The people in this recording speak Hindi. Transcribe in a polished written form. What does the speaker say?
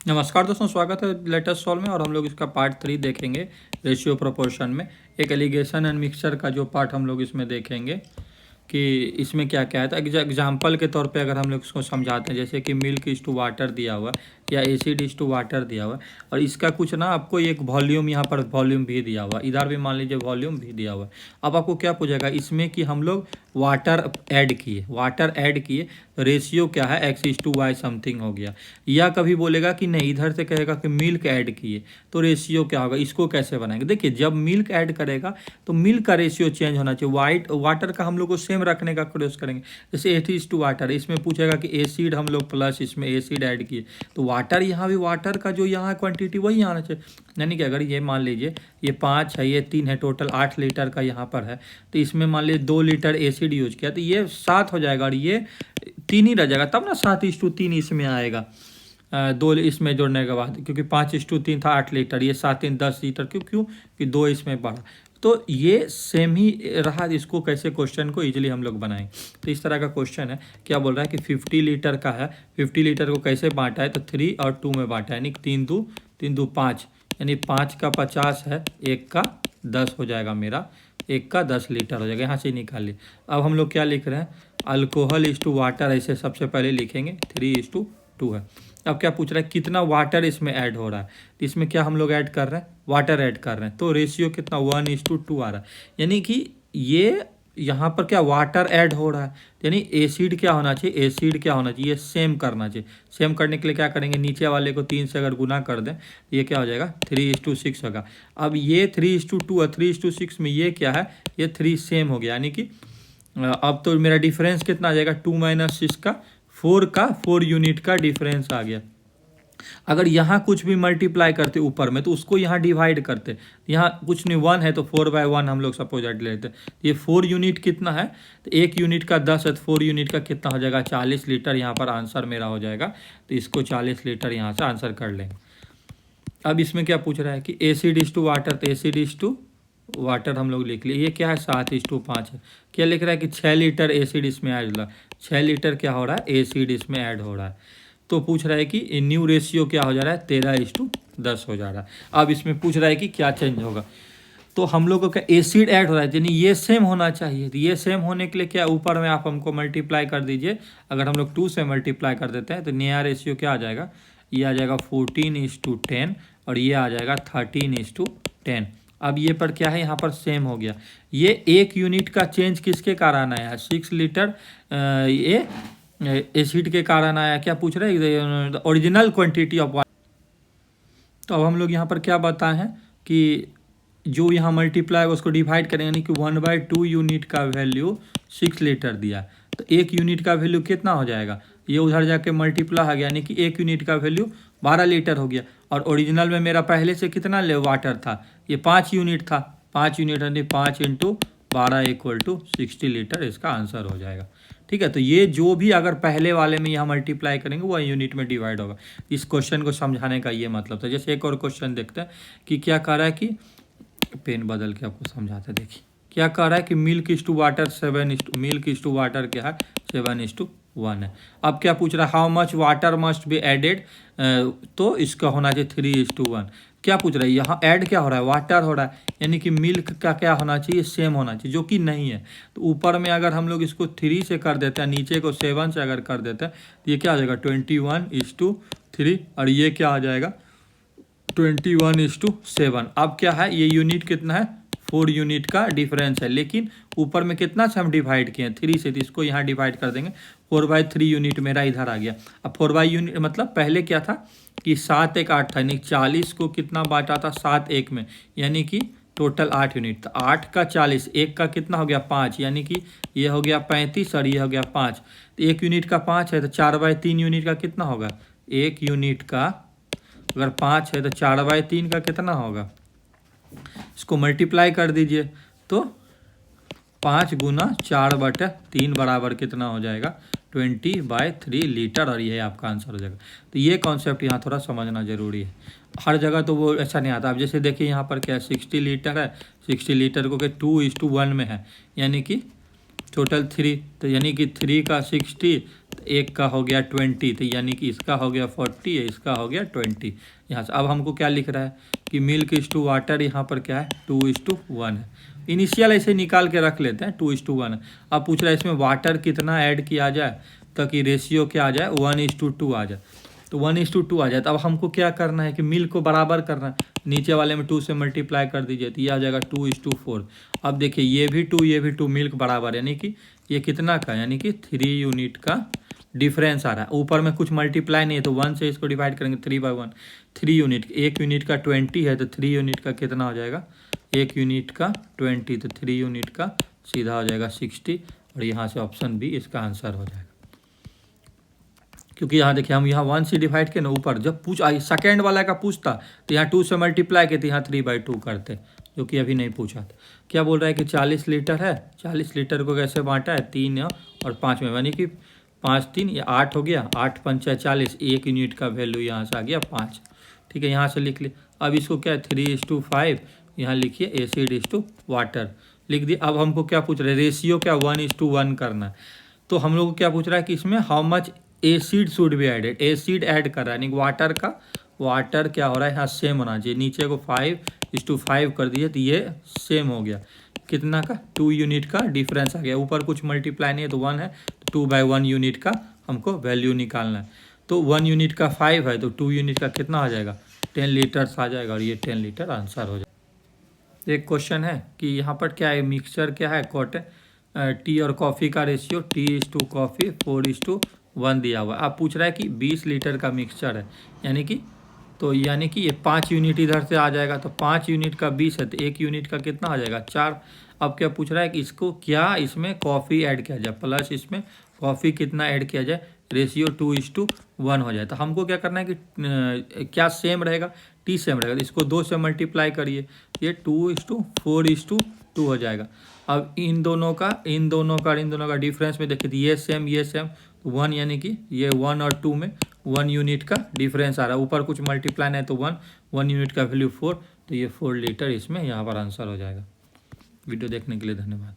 नमस्कार दोस्तों, स्वागत है लेटेस्ट सॉल्व में। और हम लोग इसका पार्ट 3 देखेंगे रेशियो प्रोपोर्शन में। एक एलिगेशन एंड मिक्सचर का जो पार्ट हम लोग इसमें देखेंगे कि इसमें क्या क्या है। तो एग्जाम्पल के तौर पे अगर हम लोग इसको समझाते हैं, जैसे कि मिल्क इज टू वाटर दिया हुआ है या एसिड इज टू वाटर दिया हुआ है, और इसका कुछ ना आपको एक वॉल्यूम, यहाँ पर वॉल्यूम भी दिया हुआ है, इधर भी मान लीजिए वॉल्यूम भी दिया हुआ है। अब आपको क्या पूछेगा इसमें कि हम लोग वाटर ऐड किए तो रेशियो क्या है, X is to Y something हो गया। या कभी बोलेगा कि नहीं, इधर से कहेगा कि मिल्क ऐड किए तो रेशियो क्या होगा, इसको कैसे बनाएंगे। देखिए, जब मिल्क ऐड करेगा तो मिल्क का रेशियो चेंज होना चाहिए। वाटर का हम लोग को सेम रखने का कोशिश करेंगे। जैसे 8:1 इसमें पूछेगा कि एसिड हम लोग प्लस इसमें एसिड ऐड किए तो वाटर, यहाँ भी वाटर का जो यहाँ क्वांटिटी वही आना चाहिए। यानी कि अगर ये मान लीजिए ये 5 है, ये 3 है, टोटल 8 लीटर का यहाँ पर है, तो इसमें मान लीजिए 2 लीटर एसिड यूज किया तो ये 7 हो जाएगा, और ये 3 ही रह जाएगा, तब ना 7:3 इसमें आएगा। 2 इसमें जोड़ने के बाद, क्योंकि 5:3 था 8 लीटर, ये 7 10 लीटर, क्यों क्यों कि 2 इसमें बढ़ा, तो ये सेम ही रहा। इसको कैसे क्वेश्चन को इजीली हम लोग बनाएं। तो इस तरह का क्वेश्चन है। क्या बोल रहा है कि 50 लीटर का है, 50 लीटर को कैसे बांटा है, तो 3 और 2 में बांटा है, यानी 3 2 5, यानी 5 का 50 है, 1 का 10 हो जाएगा मेरा, 1 का 10 लीटर हो जाएगा। यहाँ से निकाल लिए। अब हम लोग क्या लिख रहे हैं, अल्कोहल इज टू वाटर, ऐसे सबसे पहले लिखेंगे 3:2 है। अब क्या पूछ रहा है, कितना वाटर इसमें ऐड हो रहा है, तो इसमें क्या हम लोग ऐड कर रहे हैं, वाटर ऐड कर रहे हैं, तो रेशियो कितना 1:2 आ रहा है। यानी कि ये यहाँ पर क्या वाटर ऐड हो रहा है, यानी एसिड क्या होना चाहिए, एसिड क्या होना चाहिए, सेम करना चाहिए। सेम करने के लिए क्या करेंगे, नीचे वाले को 3 से अगर गुना कर दें तो ये क्या हो जाएगा 3:6 होगा। अब ये 3:2 है, 3:6 में ये क्या है, ये 3 सेम हो गया। यानी कि अब तो मेरा डिफरेंस कितना आ जाएगा, 2 - 6 का 4 यूनिट का डिफरेंस आ गया। अगर यहाँ कुछ भी मल्टीप्लाई करते ऊपर में तो उसको यहाँ डिवाइड करते, यहाँ कुछ नहीं 1 है तो 4/1 हम लोग सपोज ऐड लेते। ये 4 यूनिट कितना है, तो 1 यूनिट का 10 है, तो 4 यूनिट का कितना हो जाएगा 40 लीटर। यहाँ पर आंसर मेरा हो जाएगा, तो इसको 40 लीटर यहाँ से आंसर कर लेंगे। अब इसमें क्या पूछ रहा है कि एसिड इज टू वाटर, तो एसिड इज टू वाटर हम लोग लिख लिए। ये क्या है 7:5 है। क्या लिख रहा है कि 6 लीटर एसिड इसमें ऐड हो रहा है, 6 लीटर क्या हो रहा है, एसिड इसमें ऐड हो रहा है। तो पूछ रहा है कि न्यू रेशियो क्या हो जा रहा है, 13:10 हो जा रहा है। अब इसमें पूछ रहा है कि क्या चेंज होगा, तो हम लोगों का एसिड ऐड हो रहा है, यानी ये सेम होना चाहिए। तो ये सेम होने के लिए क्या, ऊपर में आप हमको मल्टीप्लाई कर दीजिए। अगर हम लोग 2 से मल्टीप्लाई कर देते हैं तो नया रेशियो क्या आ जाएगा, ये आ जाएगा 14:10, और ये आ जाएगा 13:10। अब ये पर क्या है, यहाँ पर सेम हो गया। ये 1 यूनिट का चेंज किसके कारण आया, 6 लीटर ये एसिड के कारण आया। क्या पूछ रहे हैं, ओरिजिनल क्वांटिटी ऑफ वाटर। तो अब हम लोग यहाँ पर क्या बताए हैं कि जो यहाँ मल्टीप्लाई उसको डिवाइड करें, यानी कि 1/2 यूनिट का वैल्यू 6 लीटर दिया, तो 1 यूनिट का वैल्यू कितना हो जाएगा, ये उधर जाके मल्टीप्लाई हो गया, यानी कि 1 यूनिट का वैल्यू 12 लीटर हो गया। और ओरिजिनल में मेरा पहले से कितना वाटर था, ये 5 यूनिट था, 5 यूनिट यानी 5 × 12 = 60 लीटर, इसका आंसर हो जाएगा। ठीक है, तो ये जो भी अगर पहले वाले में यहाँ मल्टीप्लाई करेंगे वो यूनिट में डिवाइड होगा। इस क्वेश्चन को समझाने का ये मतलब था। जैसे एक और क्वेश्चन देखते हैं कि क्या कह रहा है कि, पेन बदल के आपको समझाते, देखिए क्या कह रहा है कि milk is to water 7 milk is to water क्या है 7:1 है। अब क्या पूछ रहा है, how much water must be added, तो इसका होना चाहिए 3:1। क्या पूछ रहा है, यहाँ ऐड क्या हो रहा है, वाटर हो रहा है, यानी कि मिल्क का क्या होना चाहिए, सेम होना चाहिए, जो कि नहीं है। तो ऊपर में अगर हम लोग इसको 3 से कर देते हैं, नीचे को 7 से अगर कर देते हैं तो ये क्या आ जाएगा 21:3, और ये क्या आ जाएगा 21:7। अब क्या है, ये यूनिट कितना है, 4 यूनिट का डिफरेंस है, लेकिन ऊपर में कितना से हम डिवाइड किए 3 से, तो इसको यहाँ डिवाइड कर देंगे। 4/3 यूनिट मेरा इधर आ गया। अब 4 यूनिट मतलब पहले क्या था कि 7 1 8 था, यानी 40 को कितना बांटा था 7 1 में, यानी कि टोटल 8 यूनिट। तो 8 का 40, 1 का कितना हो गया 5, यानी कि ये हो गया 35 और ये हो गया 5। तो 1 यूनिट का 5 है, तो 4/3 यूनिट का कितना होगा, 1 यूनिट का अगर 5 है तो 4/3 का कितना होगा, इसको मल्टीप्लाई कर दीजिए, तो 5 × 4/3 बराबर कितना हो जाएगा 20/3 लीटर, और ये आपका आंसर हो जाएगा। तो ये कॉन्सेप्ट यहाँ थोड़ा समझना जरूरी है। हर जगह तो वो ऐसा नहीं आता। अब जैसे देखिए यहाँ पर क्या है 60 लीटर है, 60 लीटर को 2:1 में है, यानी कि टोटल 3, तो यानी कि 3 का 60, एक का हो गया 20, तो यानी कि इसका हो गया 40 है, इसका हो गया 20। यहाँ से अब हमको क्या लिख रहा है कि मिल्क इज टू वाटर, यहाँ पर क्या है 2:1 है। इनिशियल ऐसे निकाल के रख लेते हैं 2:1 है। अब पूछ रहा है इसमें वाटर कितना ऐड किया जाए ताकि रेशियो क्या आ जाए 1:2 आ जाए, तो 1:2 आ जाए। तो अब हमको क्या करना है कि मिल्क को बराबर करना है, नीचे वाले में 2 से मल्टीप्लाई कर दीजिए तो ये आ जाएगा 2:4। अब देखिए ये भी 2 ये भी 2, मिल्क बराबर, यानी कि ये कितना का, यानी कि 3 यूनिट का डिफरेंस आ रहा है। ऊपर में कुछ मल्टीप्लाई नहीं है तो 1 से इसको डिवाइड करेंगे 3/1, 3 यूनिट, 1 यूनिट का 20 है तो 3 यूनिट का कितना हो जाएगा, 1 यूनिट का 20, तो 3 यूनिट का सीधा हो जाएगा 60, और यहाँ से ऑप्शन बी इसका आंसर हो जाएगा। क्योंकि यहाँ देखिए हम यहाँ 1 से डिवाइड के ना, ऊपर जब सेकेंड वाला का पूछता तो यहाँ 2 से मल्टीप्लाई के तो यहाँ 3/2 करते, जो कि अभी नहीं पूछा था। क्या बोल रहा है कि 40 लीटर है, 40 लीटर को कैसे बांटा है 3 और 5 में, यानी कि 5 3 ये 8 हो गया, 8 5 40, 1 यूनिट का वैल्यू यहाँ से आ गया 5। ठीक है, यहाँ से लिख लिया। अब इसको क्या 3:5, यहाँ लिखिए एसिड इज टू वाटर लिख दिए। अब हमको क्या पूछ रहा है, रेशियो क्या 1:1 करना है। तो हम लोग को क्या पूछ रहा है कि इसमें how much acid should be added, acid add कर रहा है, यानी वाटर क्या हो रहा है यहाँ सेम होना चाहिए। नीचे को 5:5 कर दिए तो ये सेम हो गया, कितना का 2 यूनिट का डिफरेंस आ गया। ऊपर कुछ मल्टीप्लाई नहीं है तो 1 है, तो 2/1 यूनिट का हमको वैल्यू निकालना है। तो 1 यूनिट का 5 है तो 2 यूनिट का कितना आ जाएगा 10 लीटर्स आ जाएगा, और ये 10 लीटर आंसर हो जाएगा। एक क्वेश्चन है कि यहाँ पर क्या है, मिक्सचर क्या है, कॉटन टी और कॉफ़ी का रेशियो टी कॉफ़ी 4:1 दिया हुआ है। आप पूछ रहा है कि 20 लीटर का मिक्सचर है, यानी कि ये 5 यूनिट इधर से आ जाएगा, तो 5 यूनिट का 20 है तो 1 यूनिट का कितना आ जाएगा 4। अब क्या पूछ रहा है कि इसको क्या इसमें कॉफ़ी ऐड किया जाए, प्लस इसमें कॉफ़ी कितना ऐड किया जाए, रेशियो 2:1 हो जाए। तो हमको क्या करना है कि क्या सेम रहेगा, टी सेम रहेगा, तो इसको 2 से मल्टीप्लाई करिए, ये 2:4:2 हो जाएगा। अब इन दोनों का डिफरेंस में देखिए, ये सेम 1, यानी कि ये 1 और 2 में 1 यूनिट का डिफरेंस आ रहा है। ऊपर कुछ मल्टीप्लाई है तो 1 यूनिट का वैल्यू 4, तो ये 4 लीटर इसमें यहाँ पर आंसर हो जाएगा। वीडियो देखने के लिए धन्यवाद।